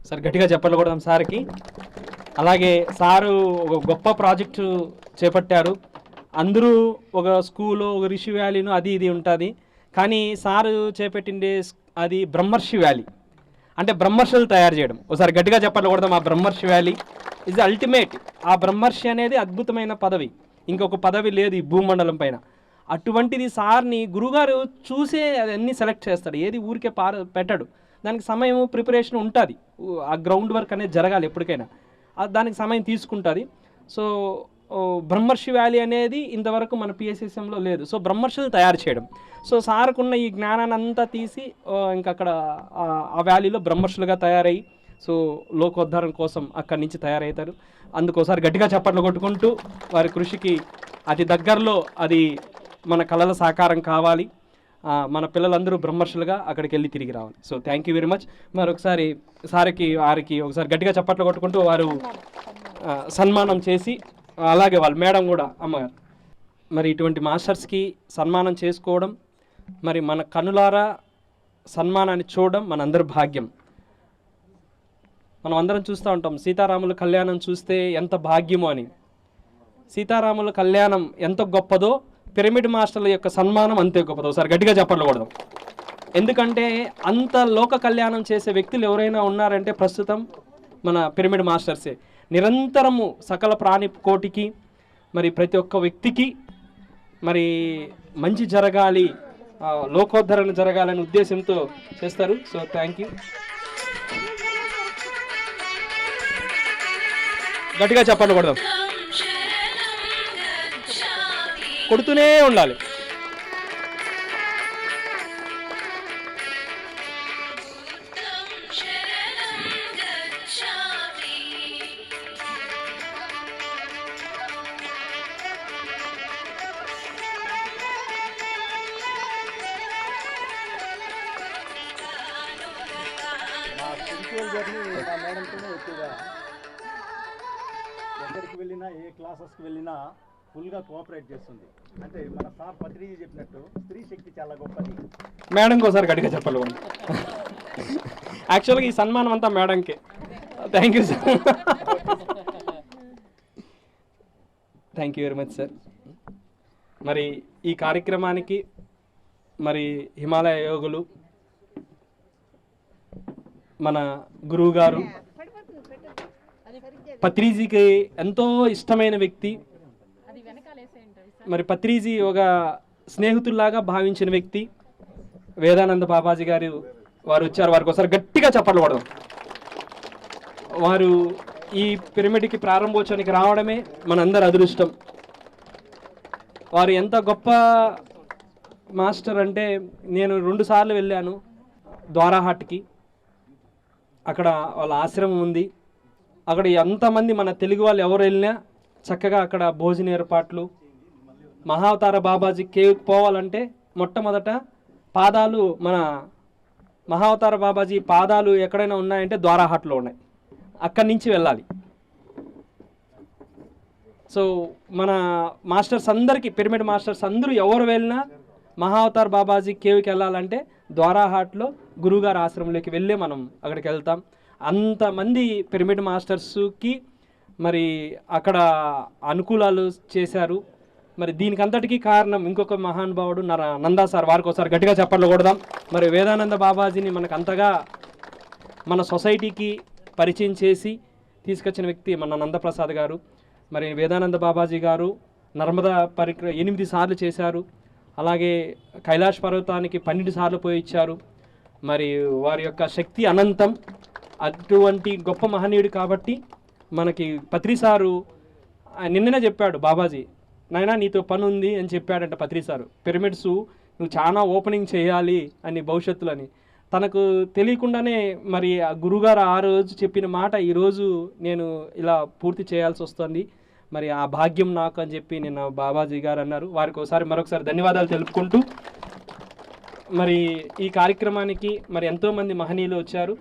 Sir గట్టిగా చెప్పాలి కూడా సార్కి. అలాగే సారు ఒక గొప్ప ప్రాజెక్టు చేపట్టారు. అందరూ ఒక స్కూలు, ఒక రిషి వ్యాలీను అది ఇది ఉంటుంది. కానీ సారు చేపట్టిండే అది బ్రహ్మర్షి వ్యాలీ, అంటే బ్రహ్మర్షులు తయారు చేయడం. ఒకసారి గట్టిగా చెప్పాలి కూడా ఆ బ్రహ్మర్షి వ్యాలీ ఇస్ అల్టిమేట్. ఆ బ్రహ్మర్షి అనేది అద్భుతమైన పదవి, ఇంకొక పదవి లేదు ఈ భూమండలం పైన. అటువంటిది సార్ని గురుగారు చూసే అన్నీ సెలెక్ట్ చేస్తాడు, ఏది ఊరికే పెట్టాడు. దానికి సమయం ప్రిపరేషన్ ఉంటుంది, ఆ గ్రౌండ్ వర్క్ అనేది జరగాలి ఎప్పటికైనా, దానికి సమయం తీసుకుంటుంది. సో బ్రహ్మర్షి వ్యాలీ అనేది ఇంతవరకు మన పిఎస్ఎస్ఎంలో లేదు. సో బ్రహ్మర్షులు తయారు చేయడం, సో సార్కున్న ఈ జ్ఞానాన్ని అంతా తీసి ఇంకా అక్కడ ఆ వ్యాలీలో బ్రహ్మర్షులుగా తయారయ్యి సో లోకోద్ధారం కోసం అక్కడి నుంచి తయారవుతారు. అందుకోసారి గట్టిగా చప్పట్లు కొట్టుకుంటూ వారి కృషికి అతి దగ్గరలో అది మన కళల సాకారం కావాలి, మన పిల్లలందరూ బ్రహ్మర్షులుగా అక్కడికి వెళ్ళి తిరిగి రావాలి. So thank you very much. మరొకసారి వారికి ఒకసారి గట్టిగా చప్పట్లు కొట్టుకుంటూ వారు సన్మానం చేసి, అలాగే వాళ్ళ మేడం కూడా అమ్మగారు. మరి ఇటువంటి మాస్టర్స్కి సన్మానం చేసుకోవడం, మరి మన కనులారా సన్మానాన్ని చూడడం మనందరి భాగ్యం. మనం అందరం చూస్తూ ఉంటాం సీతారాముల కళ్యాణం చూస్తే ఎంత భాగ్యమో అని. సీతారాముల కళ్యాణం ఎంత గొప్పదో పిరమిడ్ మాస్టర్ల యొక్క సన్మానం అంతే గొప్పదో. ఒకసారి గట్టిగా చెప్పకూడదు. ఎందుకంటే అంత లోక కళ్యాణం చేసే వ్యక్తులు ఎవరైనా ఉన్నారంటే ప్రస్తుతం మన పిరమిడ్ మాస్టర్సే. నిరంతరము సకల ప్రాణి కోటికి, మరి ప్రతి ఒక్క వ్యక్తికి మరి మంచి జరగాలి, లోకోద్ధరణ జరగాలనే ఉద్దేశంతో చేస్తారు. So thank you. గట్టిగా చెప్పండి, కొడదాం, కొడుతూనే ఉండాలి. మేడంతోనే ఎక్కువగా ఎక్కడికి వెళ్ళినా, ఏ క్లాసెస్కి వెళ్ళినా ఫుల్గా కోఆపరేట్ చేస్తుంది. అంటే మన సార్ పత్రిజీ చెప్పినట్టు స్త్రీ శక్తి చాలా గొప్పది. మేడంకి ఒకసారి గట్టిగా చెప్పాలి. యాక్చువల్గా ఈ సన్మానం అంతా మేడంకే. Thank you sir. Thank you very much sir. మరి ఈ కార్యక్రమానికి మరి హిమాలయ యోగులు, మన గురువు గారు పత్రిజీకి ఎంతో ఇష్టమైన వ్యక్తి. మరి పత్రిజీ ఒక స్నేహితుల్లాగా భావించిన వ్యక్తి వేదానంద బాబాజీ గారు. వారు వచ్చారు, వారికి ఒకసారి గట్టిగా చప్పట్లు కొడదాం. వారు ఈ పిరమిడ్కి ప్రారంభోత్సవానికి రావడమే మనందరి అదృష్టం. వారు ఎంత గొప్ప మాస్టర్ అంటే, నేను 2 సార్లు వెళ్ళాను ద్వారాహాట్కి. అక్కడ వాళ్ళ ఆశ్రమం ఉంది. అక్కడ ఎంతమంది మన తెలుగు వాళ్ళు ఎవరు వెళ్ళినా చక్కగా అక్కడ భోజన ఏర్పాట్లు. మహావతార బాబాజీ కేవ్కి పోవాలంటే మొట్టమొదట పాదాలు, మన మహావతార బాబాజీ పాదాలు ఎక్కడైనా ఉన్నాయంటే ద్వారాహాట్లో ఉన్నాయి, అక్కడి నుంచి వెళ్ళాలి. సో మన మాస్టర్స్ అందరికీ, పిరమిడ్ మాస్టర్స్ అందరూ ఎవరు వెళ్ళినా మహావతార్ బాబాజీ కేవ్కి వెళ్ళాలంటే ద్వారాహాట్లో గురువుగారు ఆశ్రమంలోకి వెళ్ళే మనం అక్కడికి వెళ్తాం. అంతమంది పిరమిడ్ మాస్టర్స్కి మరి అక్కడ అనుకూలాలు చేశారు. మరి దీనికి అంతటికీ కారణం ఇంకొక మహానుభావుడు నందా సార్. వారికి ఒకసారి గట్టిగా చప్పట్లు కొడదాం. మరి వేదానంద బాబాజీని మనకు అంతగా మన సొసైటీకి పరిచయం చేసి తీసుకొచ్చిన వ్యక్తి మన నందప్రసాద్ గారు. మరి వేదానంద బాబాజీ గారు నర్మదా పరిక్రమ 8 సార్లు చేశారు. అలాగే కైలాష్ పర్వతానికి 12 సార్లు పోయి ఇచ్చారు. మరి వారి యొక్క శక్తి అనంతం. అటువంటి గొప్ప మహనీయుడు కాబట్టి మనకి పత్రిసారు నిన్ననే చెప్పాడు బాబాజీ, నాయనా నీతో పని ఉంది అని చెప్పాడంట పత్రిసారు. పిరమిడ్స్ నువ్వు చాలా ఓపెనింగ్ చేయాలి అని భవిష్యత్తులో అని. తనకు తెలియకుండానే మరి ఆ గురుగారు ఆ రోజు చెప్పిన మాట ఈరోజు నేను ఇలా పూర్తి చేయాల్సి వస్తుంది. మరి ఆ భాగ్యం నాకు అని చెప్పి నిన్న బాబాజీ గారు అన్నారు. వారికి మరొకసారి ధన్యవాదాలు తెలుపుకుంటూ, మరి ఈ కార్యక్రమానికి మరి ఎంతోమంది మహనీయులు వచ్చారు.